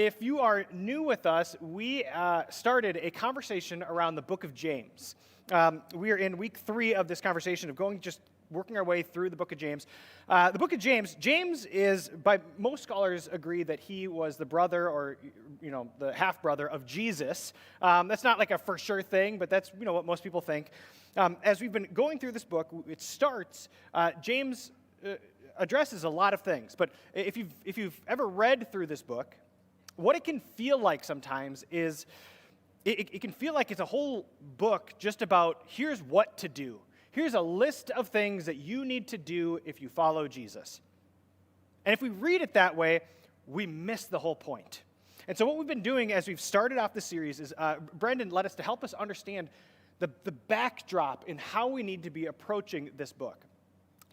If you are new with us, we started a conversation around the book of James. We are in week 3 of this conversation of working our way through the book of James. The book of James is, by most scholars agree that he was the brother or, the half-brother of Jesus. That's not like a for sure thing, but that's, what most people think. As we've been going through this book, it starts, James addresses a lot of things. But if you've ever read through this book, what it can feel like sometimes is, it can feel like it's a whole book just about here's what to do. Here's a list of things that you need to do if you follow Jesus. And if we read it that way, we miss the whole point. And so what we've been doing as we've started off the series is Brendan led us to help us understand the backdrop in how we need to be approaching this book.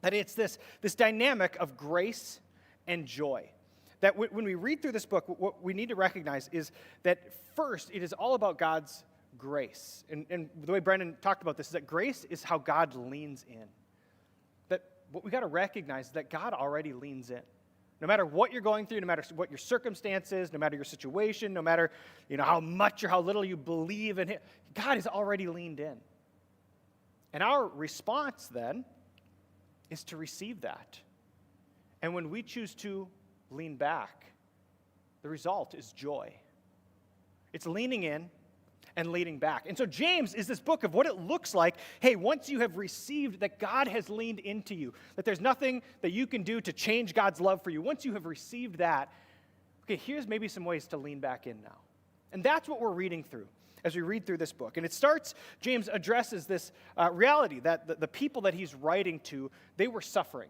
That it's this dynamic of grace and joy. That when we read through this book, what we need to recognize is that first, it is all about God's grace. And the way Brendan talked about this is that grace is how God leans in. That what we got to recognize is that God already leans in. No matter what you're going through, no matter what your circumstances, no matter your situation, no matter how much or how little you believe in Him, God has already leaned in. And our response then is to receive that. And when we choose to lean back, the result is joy. It's leaning in and leaning back. And so James is this book of what it looks like, hey, once you have received that God has leaned into you, that there's nothing that you can do to change God's love for you. Once you have received that, okay, here's maybe some ways to lean back in now. And that's what we're reading through as we read through this book. And it starts, James addresses this reality that the people that he's writing to, they were suffering.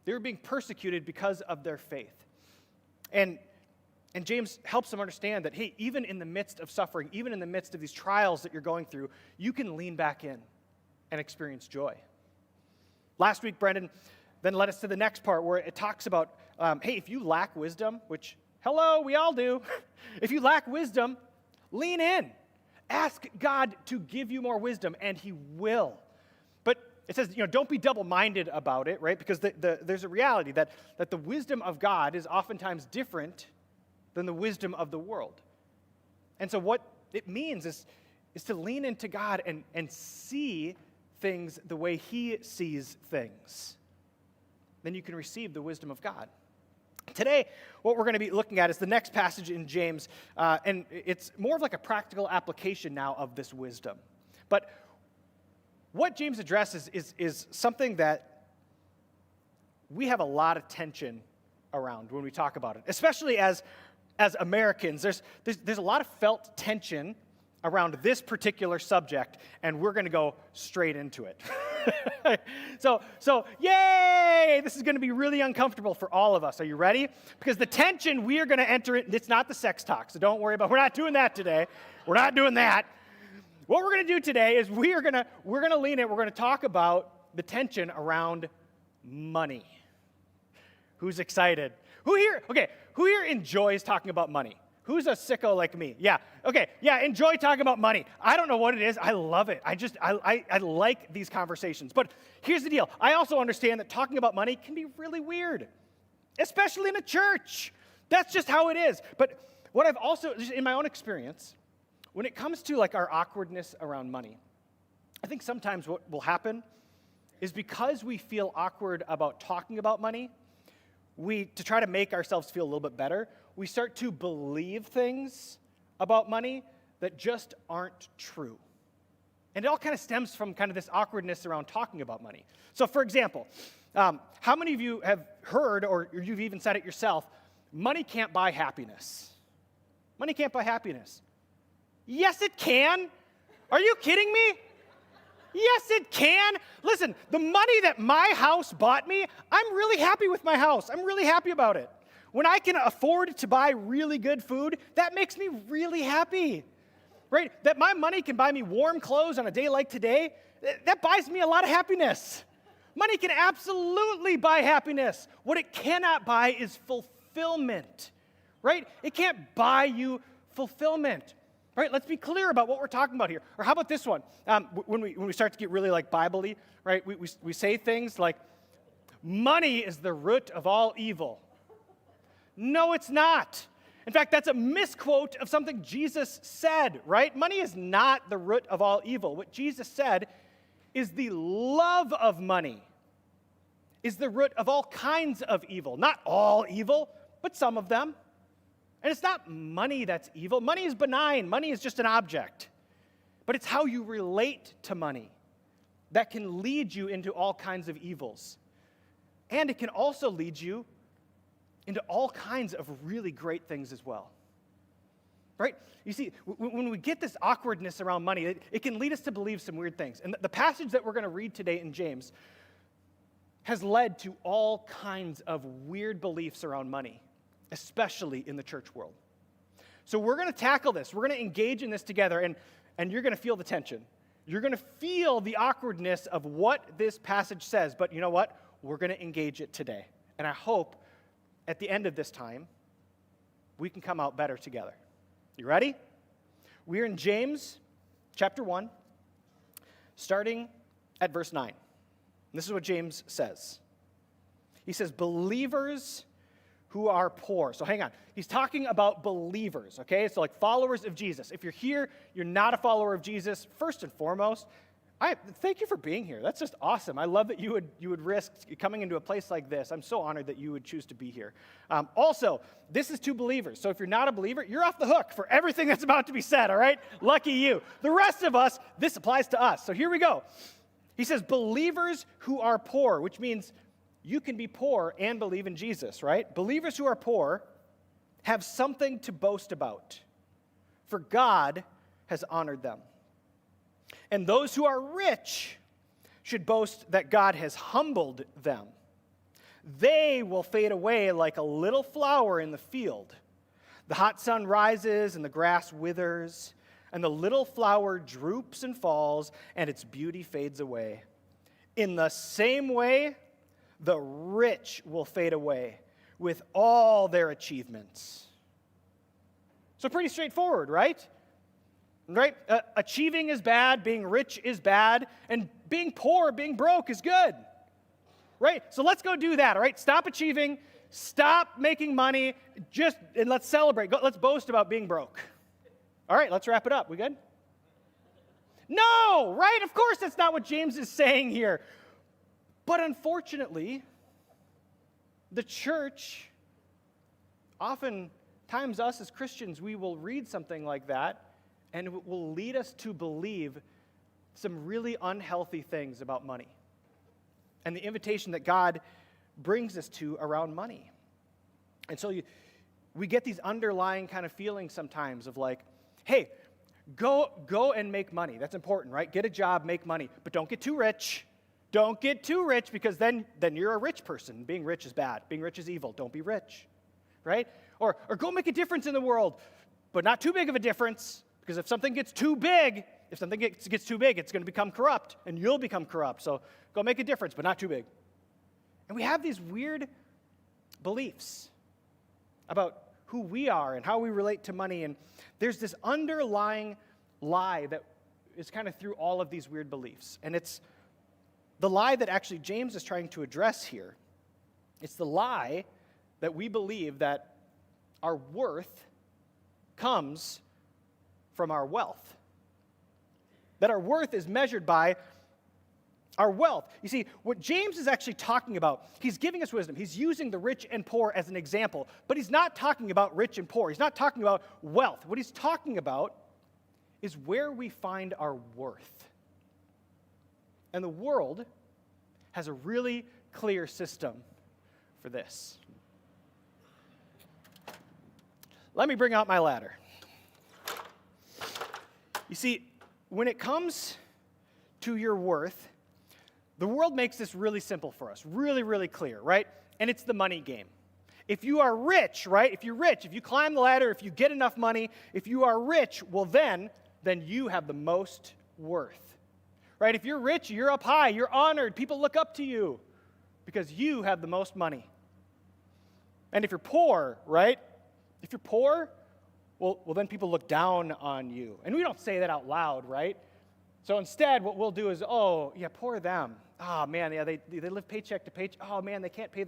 They were being persecuted because of their faith. And James helps them understand that, hey, even in the midst of suffering, even in the midst of these trials that you're going through, you can lean back in and experience joy. Last week, Brendan then led us to the next part where it talks about, hey, if you lack wisdom, which, hello, we all do. If you lack wisdom, lean in. Ask God to give you more wisdom, and He will. But it says, don't be double-minded about it, right? Because there's a reality that the wisdom of God is oftentimes different than the wisdom of the world. And so what it means is to lean into God and see things the way He sees things. Then you can receive the wisdom of God. Today, what we're going to be looking at is the next passage in James, and it's more of like a practical application now of this wisdom. But what James addresses is something that we have a lot of tension around when we talk about it, especially as Americans. There's a lot of felt tension around this particular subject, and we're going to go straight into it. So yay! This is going to be really uncomfortable for all of us. Are you ready? Because the tension we are going to enter it. It's not the sex talk, so don't worry about. We're not doing that today. We're not doing that. What we're going to do today is we're going to lean in. We're going to talk about the tension around money. Who's excited? Who here enjoys talking about money? Who's a sicko like me? Yeah. Okay. Yeah, enjoy talking about money. I don't know what it is. I love it. I like these conversations. But here's the deal. I also understand that talking about money can be really weird, especially in a church. That's just how it is. But what I've also, just in my own experience, when it comes to like our awkwardness around money, I think sometimes what will happen is because we feel awkward about talking about money, to try to make ourselves feel a little bit better, we start to believe things about money that just aren't true. And it all kind of stems from kind of this awkwardness around talking about money. So for example, how many of you have heard, or you've even said it yourself, money can't buy happiness? Money can't buy happiness. Yes, it can. Are you kidding me? Yes, it can. Listen, the money that my house bought me, I'm really happy with my house. I'm really happy about it. When I can afford to buy really good food, that makes me really happy, right? That my money can buy me warm clothes on a day like today, that buys me a lot of happiness. Money can absolutely buy happiness. What it cannot buy is fulfillment, right? It can't buy you fulfillment. Right, let's be clear about what we're talking about here. Or how about this one? When we start to get really like Bible-y, right, we say things like, money is the root of all evil. No, it's not. In fact, that's a misquote of something Jesus said, right? Money is not the root of all evil. What Jesus said is the love of money is the root of all kinds of evil. Not all evil, but some of them. And it's not money that's evil. Money is benign. Money is just an object. But it's how you relate to money that can lead you into all kinds of evils. And it can also lead you into all kinds of really great things as well. Right? You see, when we get this awkwardness around money, it can lead us to believe some weird things. And the passage that we're going to read today in James has led to all kinds of weird beliefs around money, especially in the church world. So we're going to tackle this. We're going to engage in this together, and you're going to feel the tension. You're going to feel the awkwardness of what this passage says, but you know what? We're going to engage it today. And I hope at the end of this time, we can come out better together. You ready? We're in James chapter 1, starting at verse 9. And this is what James says. He says, believers who are poor. So hang on. He's talking about believers, okay? So like followers of Jesus. If you're here, you're not a follower of Jesus, first and foremost, thank you for being here. That's just awesome. I love that you would risk coming into a place like this. I'm so honored that you would choose to be here. Also, this is to believers. So if you're not a believer, you're off the hook for everything that's about to be said, all right? Lucky you. The rest of us, this applies to us. So here we go. He says, believers who are poor, which means you can be poor and believe in Jesus, right? Believers who are poor have something to boast about, for God has honored them. And those who are rich should boast that God has humbled them. They will fade away like a little flower in the field. The hot sun rises and the grass withers, and the little flower droops and falls, and its beauty fades away. In the same way, the rich will fade away with all their achievements. So pretty straightforward, right? Right? Achieving is bad, being rich is bad, and being poor, being broke is good. Right? So let's go do that, all right? Stop achieving, stop making money, and let's celebrate. Let's boast about being broke. All right, let's wrap it up. We good? No, right? Of course that's not what James is saying here. But unfortunately, the church, oftentimes us as Christians, we will read something like that, and it will lead us to believe some really unhealthy things about money and the invitation that God brings us to around money. And so we get these underlying kind of feelings sometimes of like, hey, go and make money. That's important, right? Get a job, make money, but don't get too rich. Don't get too rich because then you're a rich person. Being rich is bad. Being rich is evil. Don't be rich, right? Or go make a difference in the world, but not too big of a difference. Because if something gets too big, it's going to become corrupt, and you'll become corrupt. So go make a difference, but not too big. And we have these weird beliefs about who we are and how we relate to money. And there's this underlying lie that is kind of through all of these weird beliefs. And it's the lie that actually James is trying to address here. It's the lie that we believe that our worth comes from our wealth. That our worth is measured by our wealth. You see, what James is actually talking about, he's giving us wisdom. He's using the rich and poor as an example, but he's not talking about rich and poor. He's not talking about wealth. What he's talking about is where we find our worth. And the world has a really clear system for this. Let me bring out my ladder. You see, when it comes to your worth, the world makes this really simple for us, really, really clear, right? And it's the money game. If you are rich, right? If you're rich, if you climb the ladder, if you get enough money, if you are rich, well then you have the most worth, right? If you're rich, you're up high, you're honored, people look up to you because you have the most money. And if you're poor, right? If you're poor, well, then people look down on you. And we don't say that out loud, right? So instead, what we'll do is, oh, yeah, poor them. Oh, man, yeah, they live paycheck to paycheck. Oh, man, they can't pay.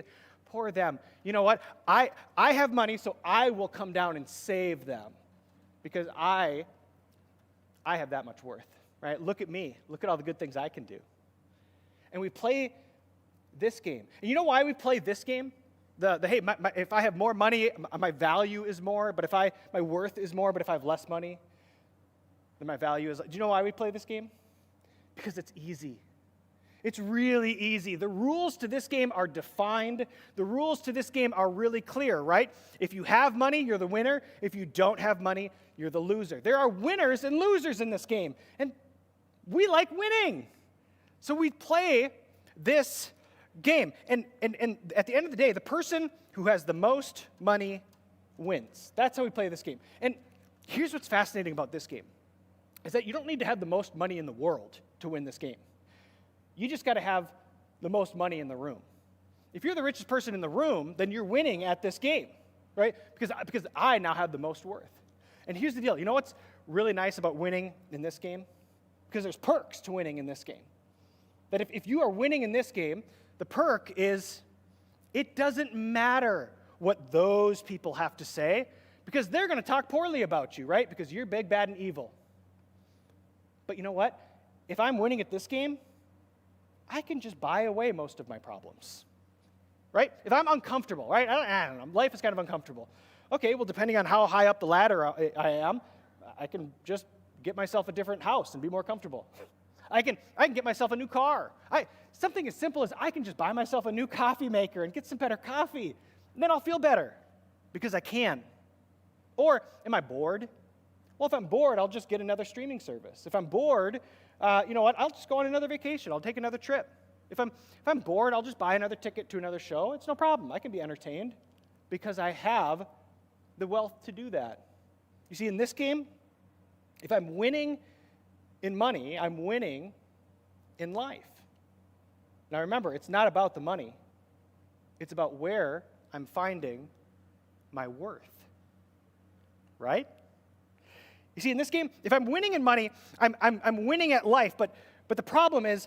poor them. You know what? I have money, so I will come down and save them because I have that much worth, right? Look at me. Look at all the good things I can do. And we play this game. And you know why we play this game? Hey, if I have more money, my value is more, but my worth is more, but if I have less money, then my value is. Do you know why we play this game? Because it's easy. It's really easy. The rules to this game are defined. The rules to this game are really clear, right? If you have money, you're the winner. If you don't have money, you're the loser. There are winners and losers in this game, and we like winning. So we play this game. And at the end of the day, the person who has the most money wins. That's how we play this game. And here's what's fascinating about this game, is that you don't need to have the most money in the world to win this game. You just got to have the most money in the room. If you're the richest person in the room, then you're winning at this game, right? Because I now have the most worth. And here's the deal. You know what's really nice about winning in this game? Because there's perks to winning in this game. That if you are winning in this game, the perk is it doesn't matter what those people have to say because they're going to talk poorly about you, right? Because you're big, bad, and evil. But you know what? If I'm winning at this game, I can just buy away most of my problems, right? If I'm uncomfortable, right? I don't know. Life is kind of uncomfortable. Okay, well, depending on how high up the ladder I am, I can just get myself a different house and be more comfortable. I can get myself a new car. Something as simple as I can just buy myself a new coffee maker and get some better coffee, and then I'll feel better because I can. Or am I bored? Well, if I'm bored, I'll just get another streaming service. If I'm bored, you know what? I'll just go on another vacation. I'll take another trip. If I'm bored, I'll just buy another ticket to another show. It's no problem. I can be entertained because I have the wealth to do that. You see, in this game, if I'm winning in money, I'm winning in life. Now remember, it's not about the money. It's about where I'm finding my worth. Right? You see, in this game, if I'm winning in money, I'm winning at life. But the problem is,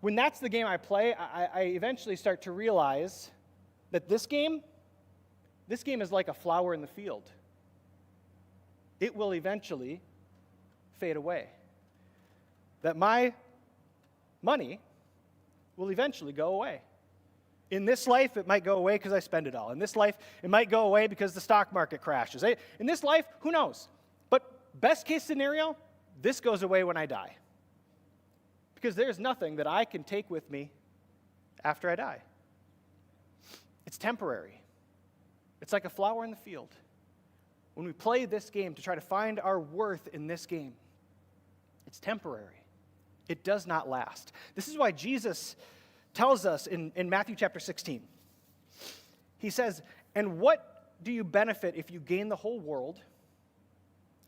when that's the game I play, I eventually start to realize that this game is like a flower in the field. It will eventually fade away. That my money will eventually go away. In this life, it might go away because I spend it all. In this life, it might go away because the stock market crashes. In this life, who knows? But best case scenario, this goes away when I die. Because there's nothing that I can take with me after I die. It's temporary. It's like a flower in the field. When we play this game to try to find our worth in this game, it's temporary. It does not last. This is why Jesus tells us in Matthew chapter 16. He says, "And what do you benefit if you gain the whole world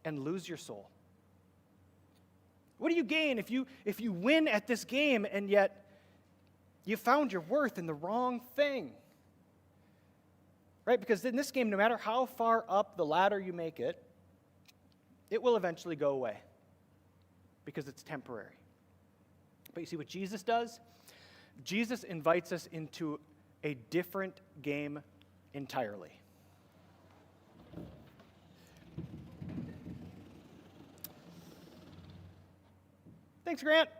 and lose your soul?" What do you gain if you win at this game and yet you found your worth in the wrong thing? Right? Because in this game, no matter how far up the ladder you make it, it will eventually go away because it's temporary. But you see what Jesus does? Jesus invites us into a different game entirely. Thanks, Grant.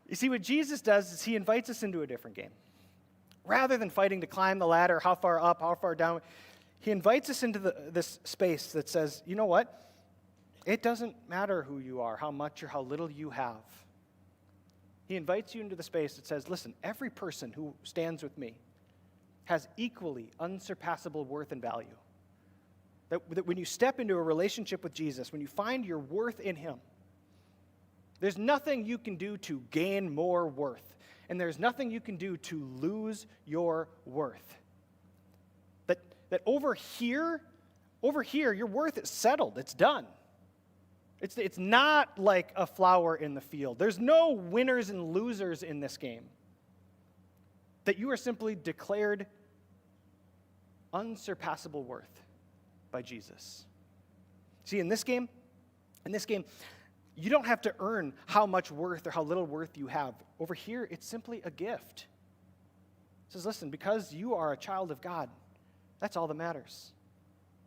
You see, what Jesus does is he invites us into a different game. Rather than fighting to climb the ladder, how far up, how far down, he invites us into this space that says, you know what? It doesn't matter who you are, how much or how little you have. He invites you into the space that says, listen, every person who stands with me has equally unsurpassable worth and value. That when you step into a relationship with Jesus, when you find your worth in him, there's nothing you can do to gain more worth, and there's nothing you can do to lose your worth. That over here, your worth is settled. It's done. It's not like a flower in the field. There's no winners and losers in this game. That you are simply declared unsurpassable worth by Jesus. See, in this game, You don't have to earn how much worth or how little worth you have. Over here, it's simply a gift. It says, listen, because you are a child of God, that's all that matters.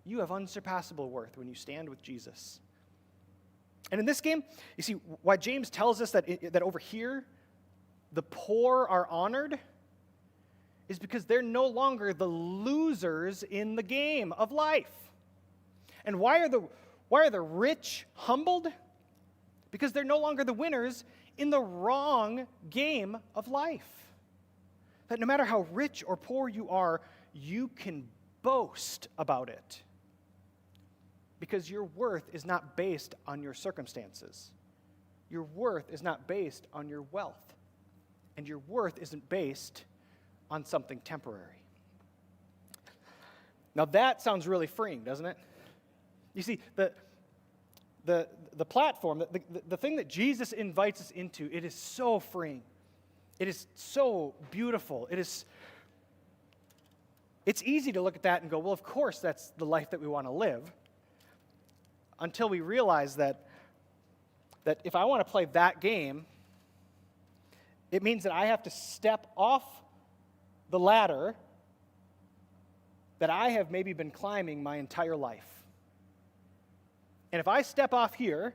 You have unsurpassable worth when you stand with Jesus. And in this game, you see, why James tells us that over here, the poor are honored is because they're no longer the losers in the game of life. And why are the rich humbled? Because they're no longer the winners in the wrong game of life. That no matter how rich or poor you are, you can boast about it. Because your worth is not based on your circumstances. Your worth is not based on your wealth. And your worth isn't based on something temporary. Now that sounds really freeing, doesn't it? You see, the platform, the thing that Jesus invites us into, it is so freeing. It is so beautiful. It's easy to look at that and go, well, of course that's the life that we want to live, until we realize that if I want to play that game, it means that I have to step off the ladder that I have maybe been climbing my entire life. And if I step off here,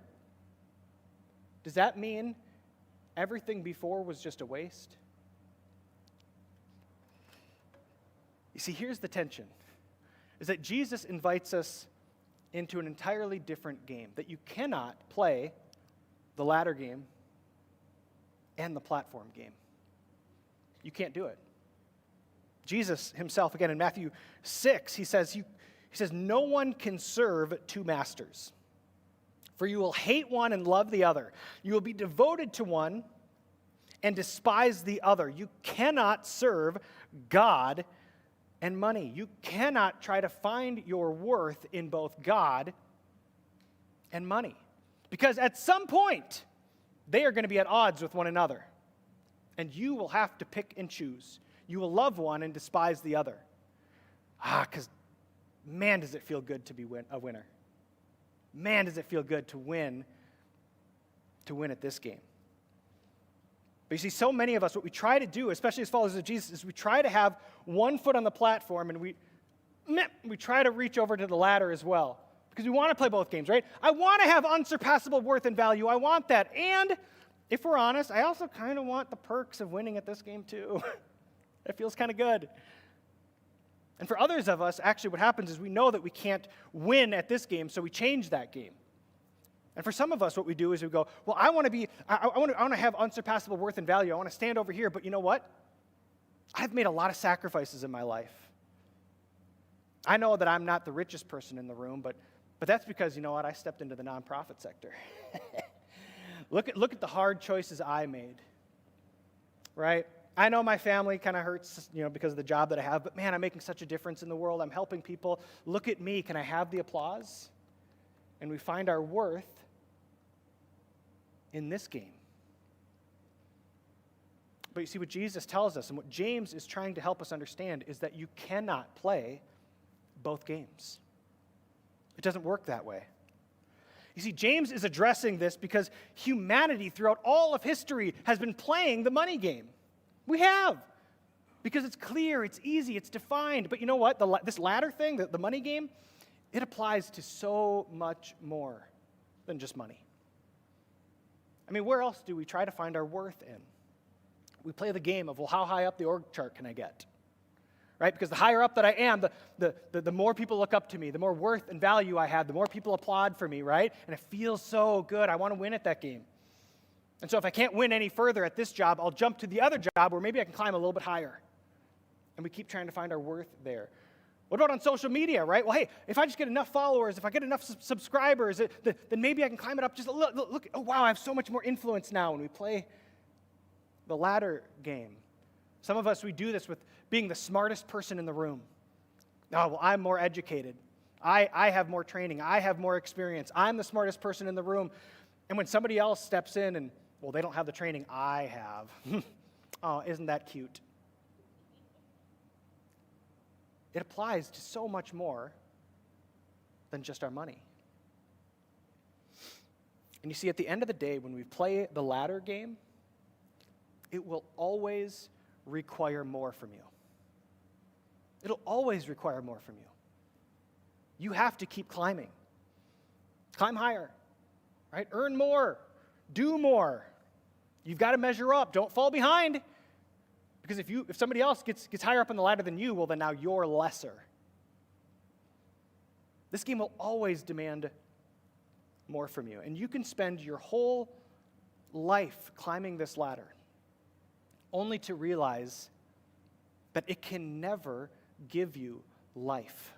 does that mean everything before was just a waste? You see, here's the tension, is that Jesus invites us into an entirely different game, that you cannot play the ladder game and the platform game. You can't do it. Jesus himself, again in Matthew 6, he says, no one can serve two masters. For you will hate one and love the other. You will be devoted to one and despise the other. You cannot serve God and money. You cannot try to find your worth in both God and money. Because at some point, they are going to be at odds with one another. And you will have to pick and choose. You will love one and despise the other. Because man, does it feel good to be a winner. Man, does it feel good to win at this game. But you see, so many of us, what we try to do, especially as followers of Jesus, is we try to have one foot on the platform and we try to reach over to the ladder as well. Because we want to play both games, right? I want to have unsurpassable worth and value. I want that. And if we're honest, I also kind of want the perks of winning at this game too. It feels kind of good. And for others of us, actually what happens is we know that we can't win at this game, so we change that game. And for some of us, what we do is we go, well, I want to have unsurpassable worth and value. I want to stand over here, but you know what? I've made a lot of sacrifices in my life. I know that I'm not the richest person in the room, but that's because, you know what? I stepped into the nonprofit sector. Look at the hard choices I made, right? I know my family kind of hurts, because of the job that I have, but man, I'm making such a difference in the world. I'm helping people. Look at me. Can I have the applause? And we find our worth in this game. But you see, what Jesus tells us and what James is trying to help us understand is that you cannot play both games. It doesn't work that way. You see, James is addressing this because humanity throughout all of history has been playing the money game. We have. Because it's clear, it's easy, it's defined. But you know what? This ladder thing, the money game, it applies to so much more than just money. I mean, where else do we try to find our worth in? We play the game of, well, how high up the org chart can I get? Right? Because the higher up that I am, the more people look up to me, the more worth and value I have, the more people applaud for me, right? And it feels so good. I want to win at that game. And so if I can't win any further at this job, I'll jump to the other job where maybe I can climb a little bit higher. And we keep trying to find our worth there. What about on social media, right? Well, hey, if I just get enough followers, if I get enough subscribers, then maybe I can climb it up just a little. Look, oh, wow, I have so much more influence now when we play the ladder game. Some of us, we do this with being the smartest person in the room. Oh, well, I'm more educated. I have more training. I have more experience. I'm the smartest person in the room. And when somebody else steps in and, well, they don't have the training I have. Oh, isn't that cute? It applies to so much more than just our money. And you see, at the end of the day, when we play the ladder game, it will always require more from you. It'll always require more from you. You have to keep climbing. Climb higher, right? Earn more. Do more. You've got to measure up. Don't fall behind. Because if somebody else gets higher up on the ladder than you, well, then now you're lesser. This game will always demand more from you. And you can spend your whole life climbing this ladder only to realize that it can never give you life.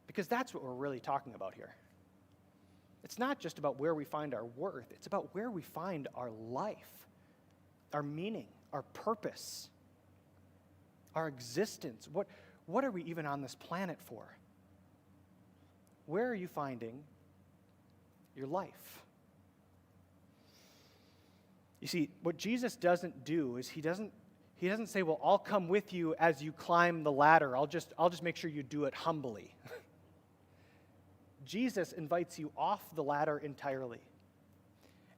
Because that's what we're really talking about here. It's not just about where we find our worth, it's about where we find our life, our meaning, our purpose, our existence. What are we even on this planet for? Where are you finding your life? You see, what Jesus doesn't do is he doesn't say, well, I'll come with you as you climb the ladder. I'll just make sure you do it humbly. Jesus invites you off the ladder entirely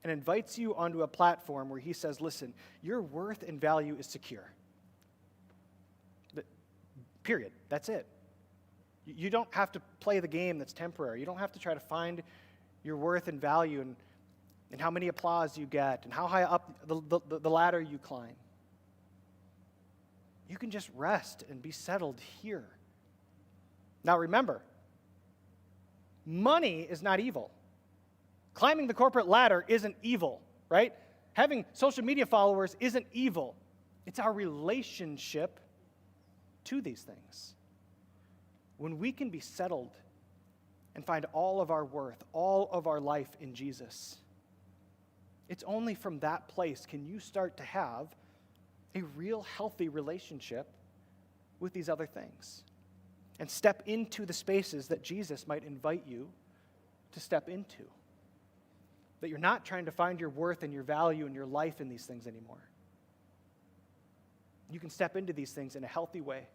and invites you onto a platform where he says, listen, your worth and value is secure. Period. That's it. You don't have to play the game that's temporary. You don't have to try to find your worth and value and how many applause you get and how high up the ladder you climb. You can just rest and be settled here. Now remember, money is not evil. Climbing the corporate ladder isn't evil, right? Having social media followers isn't evil. It's our relationship to these things. When we can be settled and find all of our worth, all of our life in Jesus, it's only from that place can you start to have a real healthy relationship with these other things and step into the spaces that Jesus might invite you to step into. That you're not trying to find your worth and your value and your life in these things anymore. You can step into these things in a healthy way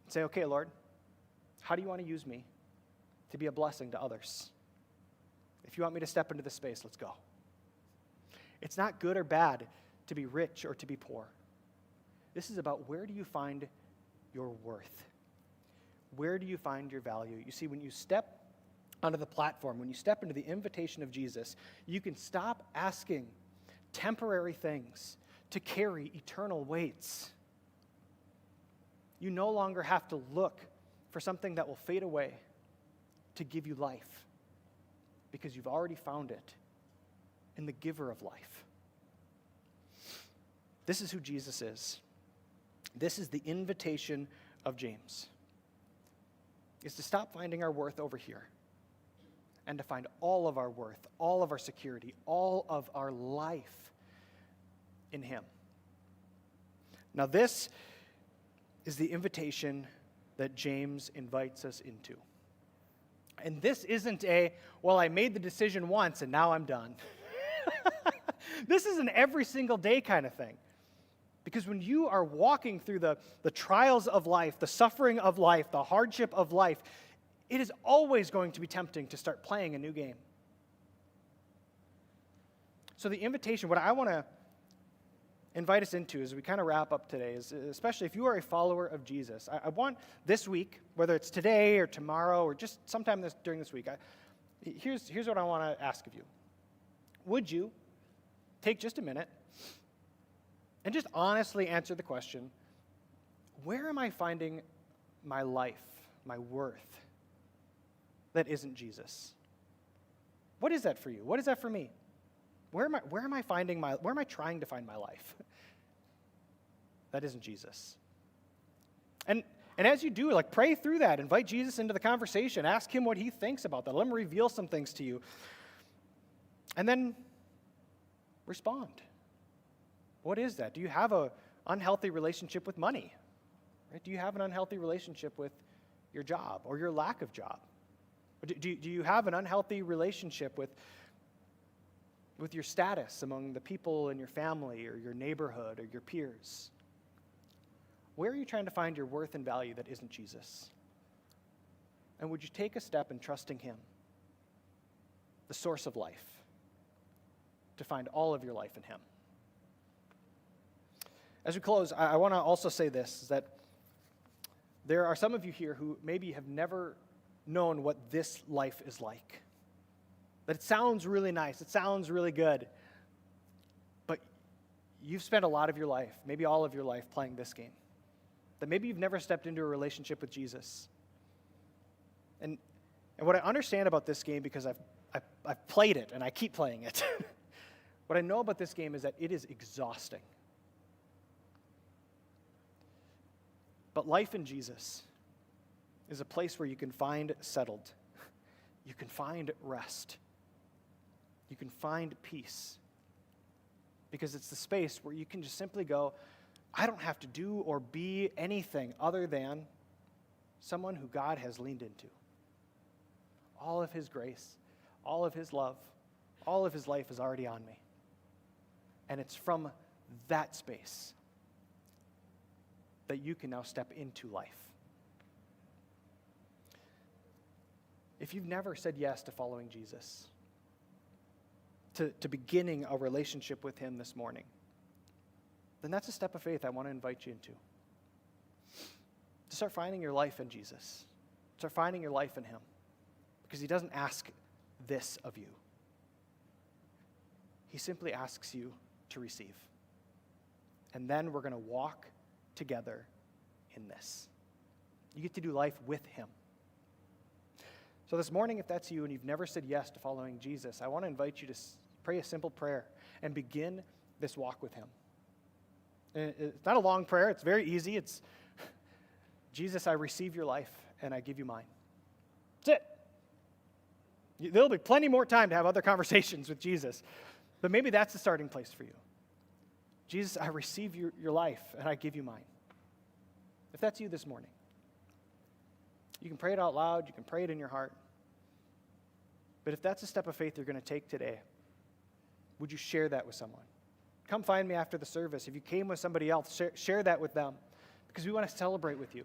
and say, okay, Lord, how do you want to use me to be a blessing to others? If you want me to step into this space, let's go. It's not good or bad to be rich or to be poor. This is about where do you find your worth? Where do you find your value? You see, when you step onto the platform, when you step into the invitation of Jesus, you can stop asking temporary things to carry eternal weights. You no longer have to look for something that will fade away to give you life because you've already found it in the giver of life. This is who Jesus is. This is the invitation of James. Is to stop finding our worth over here and to find all of our worth, all of our security, all of our life in him. Now this is the invitation that James invites us into. And this isn't well, I made the decision once and now I'm done. This is an every single day kind of thing. Because when you are walking through the trials of life, the suffering of life, the hardship of life, it is always going to be tempting to start playing a new game. So the invitation, what I want to invite us into as we kind of wrap up today is, especially if you are a follower of Jesus, I want this week, whether it's today or tomorrow or just sometime during this week, here's what I want to ask of you. Would you take just a minute and just honestly answer the question, where am I finding my life, my worth, that isn't Jesus? What is that for you? What is that for me? Where am I trying to find my life? That isn't Jesus. And as you do, pray through that. Invite Jesus into the conversation. Ask him what he thinks about that. Let him reveal some things to you. And then respond. What is that? Do you have an unhealthy relationship with money? Right? Do you have an unhealthy relationship with your job or your lack of job? Do you have an unhealthy relationship with your status among the people in your family or your neighborhood or your peers? Where are you trying to find your worth and value that isn't Jesus? And would you take a step in trusting him? the source of life, to find all of your life in him. As we close, I want to also say this, is that there are some of you here who maybe have never known what this life is like. That it sounds really nice, it sounds really good, but you've spent a lot of your life, maybe all of your life, playing this game. That maybe you've never stepped into a relationship with Jesus. And what I understand about this game, because I've played it and I keep playing it, what I know about this game is that it is exhausting. But life in Jesus is a place where you can find settled. You can find rest. You can find peace. Because it's the space where you can just simply go, I don't have to do or be anything other than someone who God has leaned into. All of his grace, all of his love, all of his life is already on me. And it's from that space that you can now step into life. If you've never said yes to following Jesus, to beginning a relationship with him this morning, then that's a step of faith I want to invite you into. To start finding your life in Jesus. Start finding your life in him. Because he doesn't ask this of you. He simply asks you to receive. And then we're going to walk together in this. You get to do life with him. So this morning, if that's you and you've never said yes to following Jesus, I want to invite you to pray a simple prayer and begin this walk with him. And it's not a long prayer. It's very easy. It's, Jesus, I receive your life and I give you mine. That's it. There'll be plenty more time to have other conversations with Jesus. But maybe that's the starting place for you. Jesus, I receive your life and I give you mine. If that's you this morning, you can pray it out loud. You can pray it in your heart. But if that's a step of faith you're going to take today, would you share that with someone? Come find me after the service. If you came with somebody else, share that with them. Because we want to celebrate with you.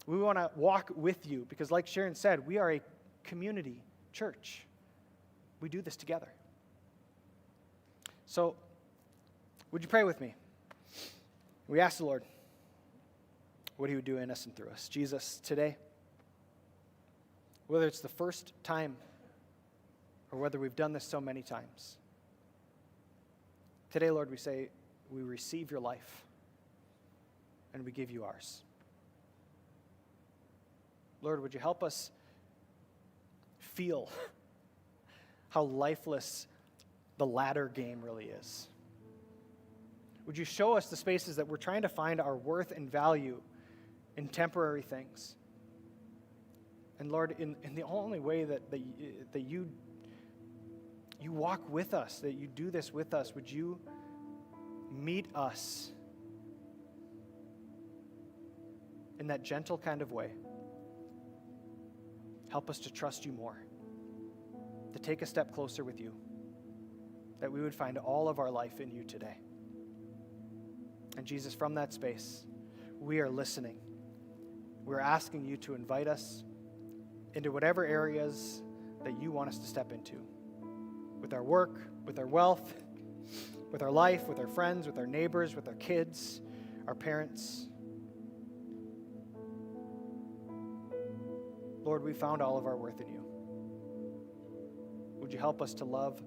We want to walk with you. Because like Sharon said, we are a community church. We do this together. So, would you pray with me? We ask the Lord what he would do in us and through us. Jesus, today, whether it's the first time or whether we've done this so many times, today, Lord, we say we receive your life and we give you ours. Lord, would you help us feel how lifeless the ladder game really is? Would you show us the spaces that we're trying to find our worth and value in temporary things? And Lord, in the only way that you walk with us, that you do this with us, would you meet us in that gentle kind of way? Help us to trust you more, to take a step closer with you, that we would find all of our life in you today. And Jesus, from that space, we are listening. We're asking you to invite us into whatever areas that you want us to step into, with our work, with our wealth, with our life, with our friends, with our neighbors, with our kids, our parents. Lord, we found all of our worth in you. Would you help us to love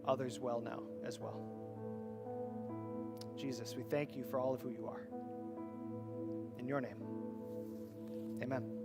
others well now as well? Jesus, we thank you for all of who you are. In your name, amen.